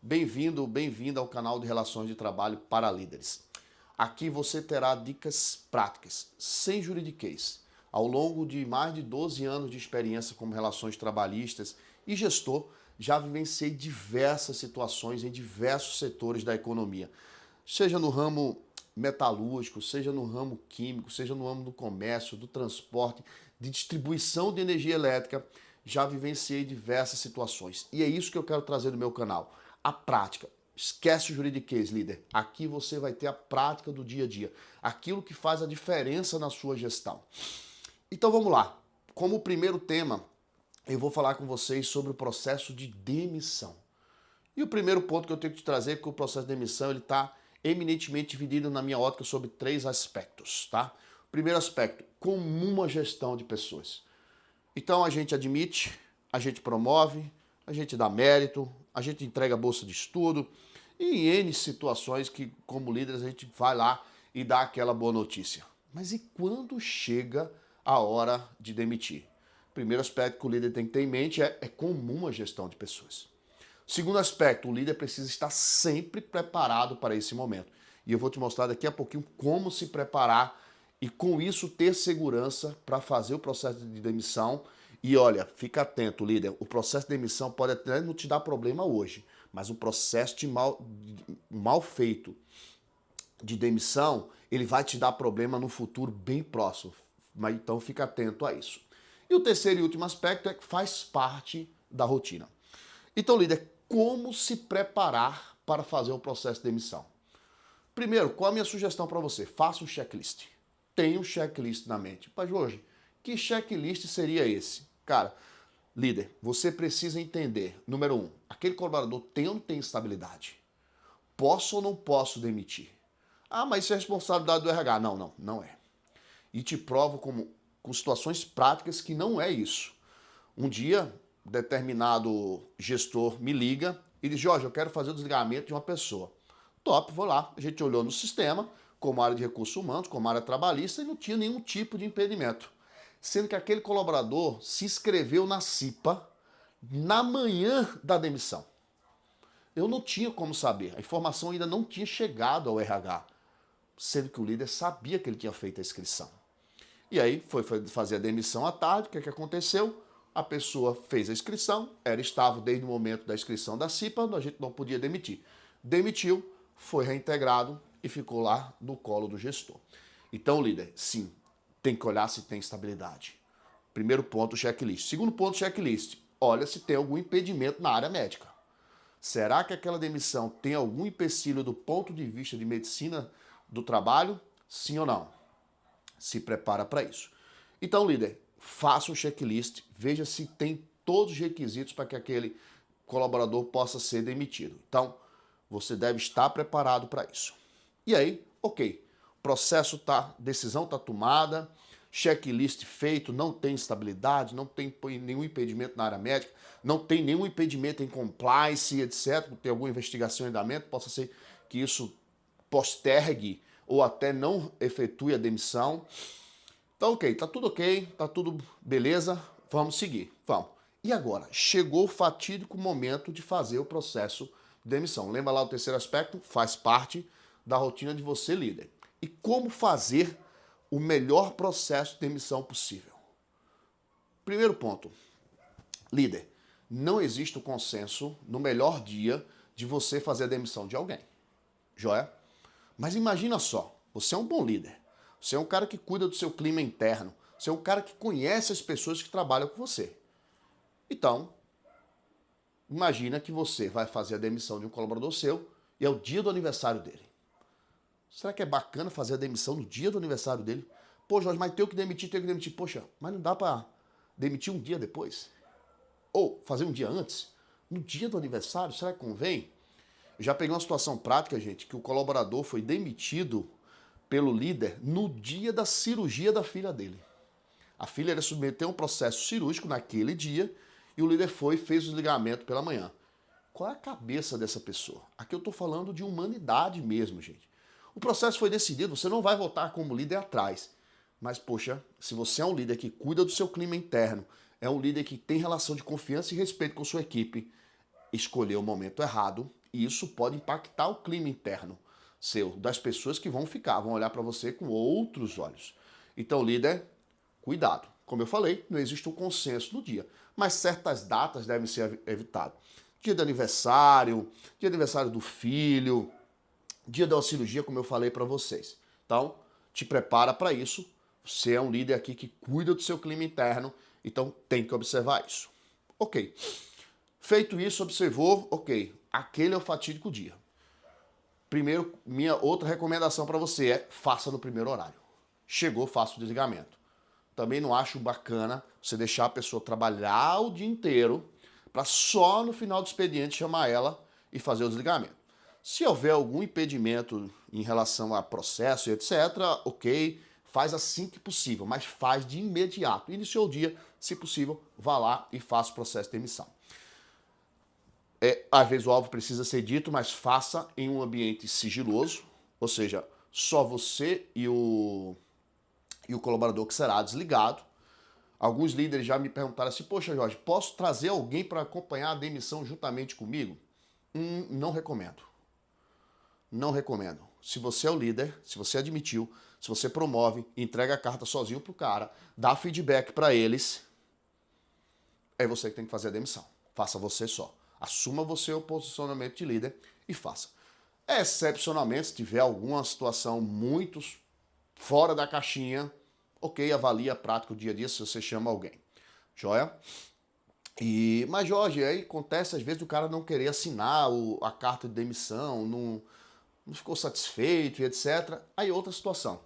Bem-vindo, bem-vinda ao canal de Relações de Trabalho para Líderes. Aqui você terá dicas práticas, sem juridiquês. Ao longo de mais de 12 anos de experiência como relações trabalhistas e gestor, já vivenciei diversas situações em diversos setores da economia. Seja no ramo metalúrgico, seja no ramo químico, seja no ramo do comércio, do transporte, de distribuição de energia elétrica, já vivenciei diversas situações. E é isso que eu quero trazer no meu canal. A prática. Esquece o juridiquês, líder. Aqui você vai ter a prática do dia a dia. Aquilo que faz a diferença na sua gestão. Então vamos lá. Como primeiro tema, eu vou falar com vocês sobre o processo de demissão. E o primeiro ponto que eu tenho que te trazer é que o processo de demissão ele está eminentemente dividido na minha ótica sobre 3 aspectos, tá? Primeiro aspecto, comum a gestão de pessoas. Então a gente admite, a gente promove, a gente dá mérito, a gente entrega bolsa de estudo e em N situações que, como líderes, a gente vai lá e dá aquela boa notícia. Mas e quando chega a hora de demitir? Primeiro aspecto que o líder tem que ter em mente é comum a gestão de pessoas. Segundo aspecto, o líder precisa estar sempre preparado para esse momento. E eu vou te mostrar daqui a pouquinho como se preparar e com isso ter segurança para fazer o processo de demissão. E olha, fica atento, líder, o processo de demissão pode até não te dar problema hoje, mas o processo mal feito de demissão, ele vai te dar problema no futuro bem próximo. Mas então fica atento a isso. E o terceiro e último aspecto é que faz parte da rotina. Então, líder, como se preparar para fazer o processo de demissão? Primeiro, qual a minha sugestão para você? Faça um checklist. Tenha um checklist na mente. Mas, Jorge, que checklist seria esse? Cara, líder, você precisa entender, número 1, aquele colaborador tem ou não tem estabilidade? Posso ou não posso demitir? Ah, mas isso é responsabilidade do RH. Não é. E te provo com situações práticas que não é isso. Um dia, determinado gestor me liga e diz, Jorge, eu quero fazer o desligamento de uma pessoa. Top, vou lá. A gente olhou no sistema, como área de recursos humanos, como área trabalhista, e não tinha nenhum tipo de impedimento. Sendo que aquele colaborador se inscreveu na CIPA na manhã da demissão. Eu não tinha como saber, a informação ainda não tinha chegado ao RH, sendo que o líder sabia que ele tinha feito a inscrição. E aí foi fazer a demissão à tarde, o que aconteceu? A pessoa fez a inscrição, era estável desde o momento da inscrição da CIPA, a gente não podia demitir. Demitiu, foi reintegrado e ficou lá no colo do gestor. Então, líder, sim, tem que olhar se tem estabilidade. Primeiro ponto, checklist. Segundo ponto, checklist. Olha se tem algum impedimento na área médica. Será que aquela demissão tem algum empecilho do ponto de vista de medicina do trabalho? Sim ou não? Se prepara para isso. Então, líder, faça um checklist, veja se tem todos os requisitos para que aquele colaborador possa ser demitido. Então, você deve estar preparado para isso. E aí, ok, processo tá, decisão está tomada, checklist feito, não tem estabilidade, não tem nenhum impedimento na área médica, não tem nenhum impedimento em compliance, etc. Tem alguma investigação em andamento, possa ser que isso postergue ou até não efetue a demissão. Então, ok, tá tudo beleza, vamos seguir, vamos. E agora, chegou o fatídico momento de fazer o processo de demissão. Lembra lá o terceiro aspecto? Faz parte da rotina de você, líder. E como fazer o melhor processo de demissão possível? Primeiro ponto, líder, não existe o consenso no melhor dia de você fazer a demissão de alguém. Joia? Mas imagina só, você é um bom líder. Você é um cara que cuida do seu clima interno. Você é um cara que conhece as pessoas que trabalham com você. Então, imagina que você vai fazer a demissão de um colaborador seu e é o dia do aniversário dele. Será que é bacana fazer a demissão no dia do aniversário dele? Pô, Jorge, mas tenho que demitir. Poxa, mas não dá para demitir um dia depois? Ou fazer um dia antes? No dia do aniversário, será que convém? Eu já peguei uma situação prática, gente, que o colaborador foi demitido pelo líder no dia da cirurgia da filha dele. A filha era submeter a um processo cirúrgico naquele dia e o líder foi e fez o desligamento pela manhã. Qual é a cabeça dessa pessoa? Aqui eu estou falando de humanidade mesmo, gente. O processo foi decidido, você não vai votar como líder atrás. Mas, poxa, se você é um líder que cuida do seu clima interno, é um líder que tem relação de confiança e respeito com sua equipe, escolheu o momento errado E isso pode impactar o clima interno seu, das pessoas que vão ficar, vão olhar para você com outros olhos. Então, líder, cuidado. Como eu falei, não existe um consenso no dia, mas certas datas devem ser evitadas. Dia de aniversário do filho, dia da cirurgia, como eu falei para vocês. Então, te prepara para isso. Você é um líder aqui que cuida do seu clima interno, então tem que observar isso. Ok. Feito isso, observou, ok, aquele é o fatídico dia. Primeiro, minha outra recomendação para você é faça no primeiro horário. Chegou, faça o desligamento. Também não acho bacana você deixar a pessoa trabalhar o dia inteiro para só no final do expediente chamar ela e fazer o desligamento. Se houver algum impedimento em relação a processo e etc., ok, faz assim que possível, mas faz de imediato. Iniciou o dia, se possível, vá lá e faça o processo de demissão. Às vezes o alvo precisa ser dito, mas faça em um ambiente sigiloso, ou seja, só você e o colaborador que será desligado. Alguns líderes já me perguntaram assim, poxa Jorge, posso trazer alguém para acompanhar a demissão juntamente comigo? Não recomendo. Não recomendo. Se você é o líder, se você admitiu, se você promove, entrega a carta sozinho pro cara, dá feedback para eles, é você que tem que fazer a demissão. Faça você só. Assuma você o posicionamento de líder e faça. Excepcionalmente, se tiver alguma situação muito fora da caixinha, ok, avalie a prática o dia a dia se você chama alguém. Joia? Mas, Jorge, aí acontece às vezes o cara não querer assinar a carta de demissão, não ficou satisfeito e etc. Aí outra situação.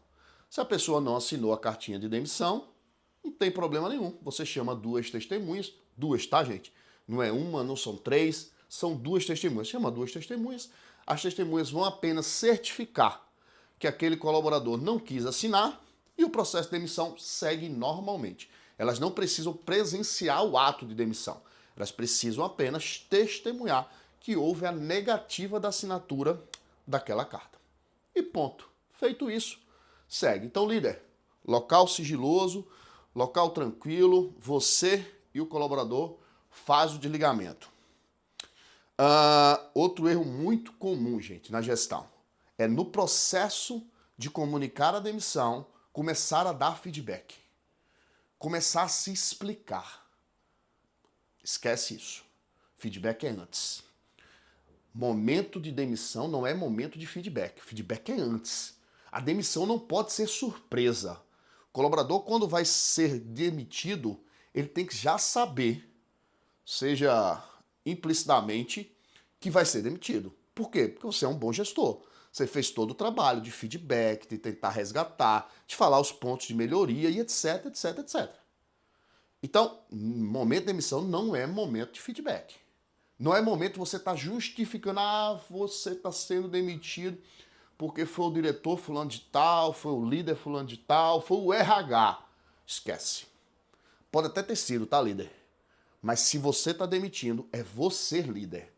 Se a pessoa não assinou a cartinha de demissão, não tem problema nenhum. Você chama duas testemunhas, duas, tá, gente? Não é uma, não são três, são duas testemunhas. Chama duas testemunhas. As testemunhas vão apenas certificar que aquele colaborador não quis assinar e o processo de demissão segue normalmente. Elas não precisam presenciar o ato de demissão. Elas precisam apenas testemunhar que houve a negativa da assinatura daquela carta. E ponto. Feito isso, segue. Então, líder, local sigiloso, local tranquilo, você e o colaborador faz o desligamento. Outro erro muito comum, gente, na gestão, é no processo de comunicar a demissão, começar a dar feedback. Começar a se explicar. Esquece isso. Feedback é antes. Momento de demissão não é momento de feedback. Feedback é antes. A demissão não pode ser surpresa. O colaborador, quando vai ser demitido, ele tem que já saber, seja implicitamente, que vai ser demitido. Por quê? Porque você é um bom gestor. Você fez todo o trabalho de feedback, de tentar resgatar, de falar os pontos de melhoria e etc, etc, etc. Então, momento de demissão não é momento de feedback. Não é momento de você estar justificando, você está sendo demitido porque foi o diretor fulano de tal, foi o líder fulano de tal, foi o RH. Esquece. Pode até ter sido, tá, líder? Mas se você está demitindo, é você líder.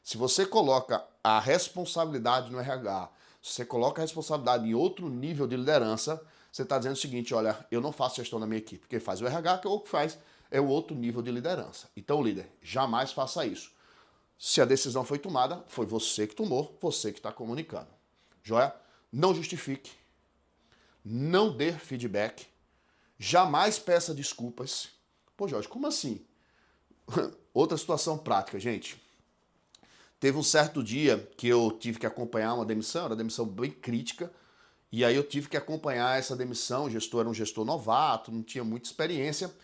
Se você coloca a responsabilidade no RH, se você coloca a responsabilidade em outro nível de liderança, você está dizendo o seguinte, olha, eu não faço gestão na minha equipe. Quem faz o RH, que é o que faz, é o outro nível de liderança. Então, líder, jamais faça isso. Se a decisão foi tomada, foi você que tomou, você que está comunicando. Joia? Não justifique. Não dê feedback. Jamais peça desculpas. Pô, Jorge, como assim? Outra situação prática, gente. Teve um certo dia que eu tive que acompanhar uma demissão, era uma demissão bem crítica, e aí eu tive que acompanhar essa demissão. O gestor era um gestor novato, não tinha muita experiência,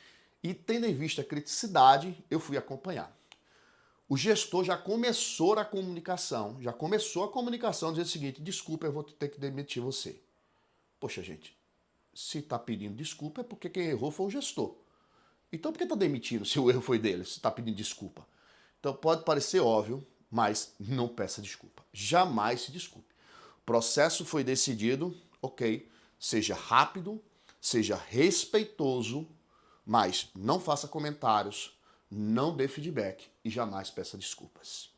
e tendo em vista a criticidade, eu fui acompanhar. O gestor já começou a comunicação dizendo o seguinte, desculpa, eu vou ter que demitir você. Poxa, gente, se está pedindo desculpa é porque quem errou foi o gestor. Então por que está demitindo se o erro foi dele, se está pedindo desculpa? Então pode parecer óbvio, mas não peça desculpa. Jamais se desculpe. O processo foi decidido, ok, seja rápido, seja respeitoso, mas não faça comentários, não dê feedback e jamais peça desculpas.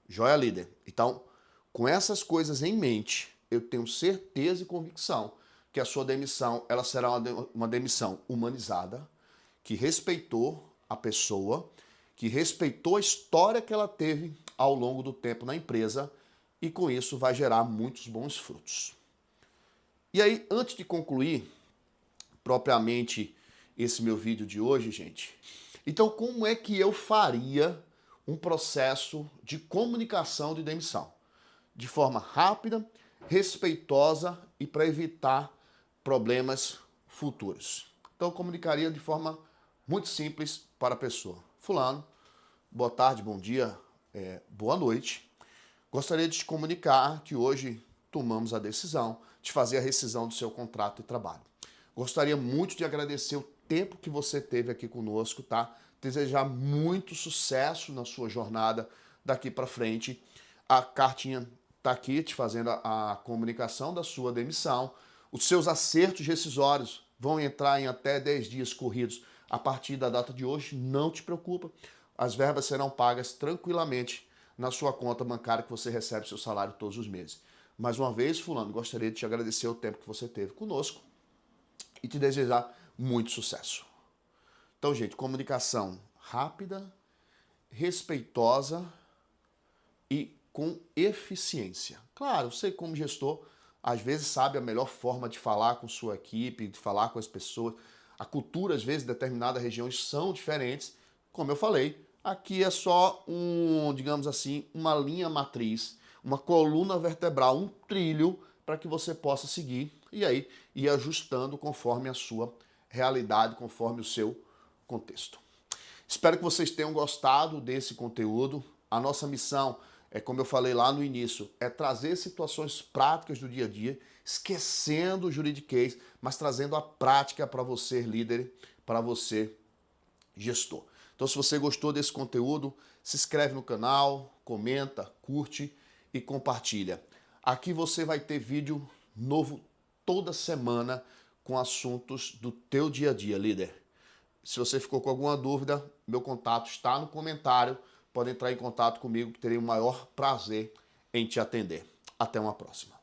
Joia, líder? Então, com essas coisas em mente, eu tenho certeza e convicção que a sua demissão ela será uma demissão humanizada, que respeitou a pessoa, que respeitou a história que ela teve ao longo do tempo na empresa e com isso vai gerar muitos bons frutos. E aí, antes de concluir propriamente esse meu vídeo de hoje, gente, então como é que eu faria um processo de comunicação de demissão? De forma rápida, respeitosa e para evitar problemas futuros. Então eu comunicaria de forma muito simples para a pessoa. Fulano, boa tarde, bom dia, boa noite. Gostaria de te comunicar que hoje tomamos a decisão de fazer a rescisão do seu contrato de trabalho. Gostaria muito de agradecer o tempo que você teve aqui conosco, tá? Desejar muito sucesso na sua jornada daqui para frente. A cartinha está aqui te fazendo a comunicação da sua demissão. Os seus acertos rescisórios vão entrar em até 10 dias corridos a partir da data de hoje. Não te preocupa, as verbas serão pagas tranquilamente na sua conta bancária que você recebe seu salário todos os meses. Mais uma vez, fulano, gostaria de te agradecer o tempo que você teve conosco e te desejar muito sucesso. Então, gente, comunicação rápida, respeitosa e com eficiência. Claro, você como gestor, às vezes sabe a melhor forma de falar com sua equipe, de falar com as pessoas. A cultura, às vezes, de determinadas regiões são diferentes. Como eu falei, aqui é só digamos assim, uma linha matriz, uma coluna vertebral, um trilho para que você possa seguir e aí ir ajustando conforme a sua realidade, conforme o seu contexto. Espero que vocês tenham gostado desse conteúdo. A nossa missão como eu falei lá no início, é trazer situações práticas do dia a dia, esquecendo o juridiquês, mas trazendo a prática para você, líder, para você, gestor. Então, se você gostou desse conteúdo, se inscreve no canal, comenta, curte e compartilha. Aqui você vai ter vídeo novo toda semana com assuntos do teu dia a dia, líder. Se você ficou com alguma dúvida, meu contato está no comentário. Pode entrar em contato comigo que terei o maior prazer em te atender. Até uma próxima.